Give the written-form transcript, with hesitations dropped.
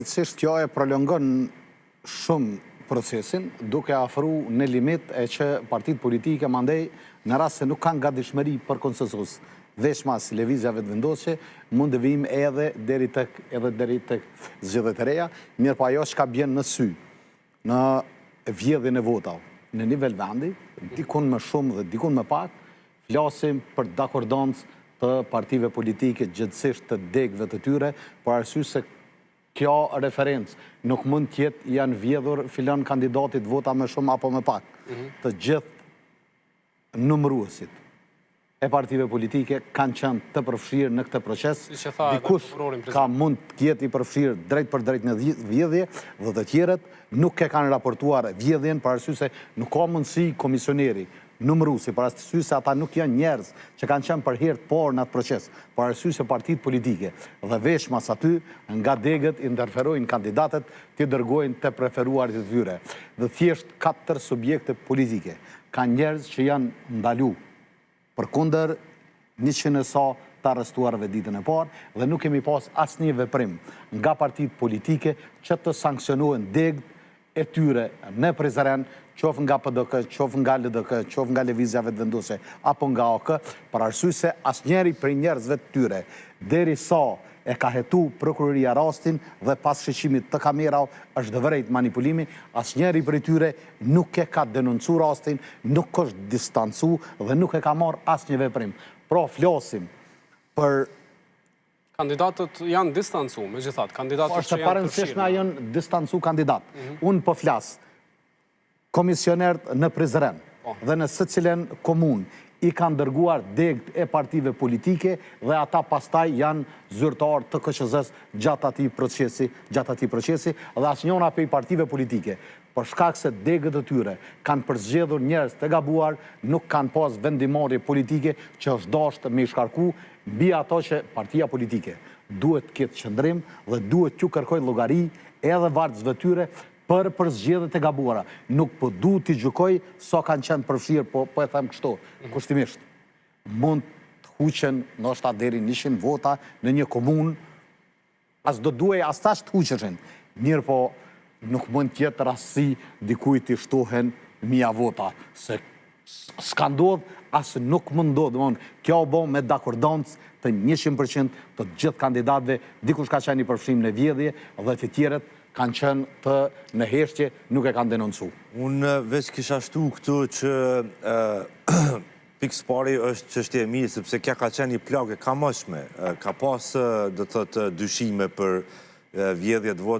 Kjo e prolongon shumë procesin, duke afru në limit e që partit politike mandej në rast se nuk kanë gatishmëri për konsensus veç mas lëvizjave të vendosje, mund të vijmë edhe deri tek zgjedhjet e reja, mirë po ajo çka bjen në sy, në vjedhjen e votave, në nivel vendi, dikun më shumë dhe dikun më pak, flasim për dakordancë të partive politike, gjithsesi të degëve të tyre, për arsye se kjo referencë nuk mund tjetë janë vjedhur filon kandidatit vota më shumë apo më pak. Të gjithë numëruesit e partive politike kanë qenë të përfshirë në këtë proces. Dikush ka mund të jetë i përfshirë drejt për drejt në vjedhje dhe të tjerët nuk e kanë raportuar vjedhjen për arsye se nuk ka mundësi komisioneri numëruesi, për arsye se ata nuk janë njerëz që kanë qenë për herë të parë në atë proces, për arsye se partitë politike dhe veç mas aty nga degët interferojnë kandidatët të dërgojnë të preferuarit të tyre. Dhe thjesht 4 subjekte politike kanë njerëz që janë ndalu përkundër 100 e sa të arrestuarve ditën e parë dhe nuk kemi pas asnjë veprim nga partitë politike që të sankcionohen degët e tyre në Prizren, qoftë nga PDK, qoftë nga LDK, qoftë nga lëvizjave të vendosje, apo nga AK, për arsye se asnjëri prej njerëzve të tyre, derisa e ka hetu prokuroria rastin dhe pas shiqimit të kamerave është vërejt manipulimi, asnjëri prej tyre nuk e ka denoncu rastin, nuk është distancu dhe nuk e ka marrë asnjë veprim. Pra flasim për kandidatët janë distancu, megjithatë, kandidatët që janë përfshirë. Është parëndësisht na janë distancu kandidat. Unë po flas komisionerët në Prizren dhe në secilën komunë i kanë dërguar degët e partive politike dhe ata pastaj janë zyrtar të KQZ-s gjatë atij procesi dhe asnjëna prej partive politike për shkak se degët e tyre kanë përzgjedhur njerëz të gabuar, nuk kanë pas vendimarrje politike që është dashur me shkarku mbi ato që partia politike duhet të ketë qëndrim dhe duhet t'ju kërkojë llogari edhe vargësve tyre për zgjedhjet e gabuara. Nuk po du t'i gjykoj sa kanë qenë përfshirë, po e them kështu, kushtimisht. Mund të huqen ndoshta deri 100 vota në një komunë, as do duhej as tash të huqeshin. Mirë po nuk mund të jetë rastësi dikujt t'i shtohen 1000 vota, se s'ka ndodhur as nuk mund ndodhë. Kjo u bë me dakordancë të 100% të gjithë kandidatëve, dikush ka qenë i përfshim në vjedhje dhe të tjerët kanë qenë të në heshtje, nuk e kanë denoncu. Unë veç kisha shtu këtu që pikë pari është çështje e mirë, sepse kja ka qenë një plagë e kamëshme. Ka pas, do të thotë, dyshime për vjedhjet votave.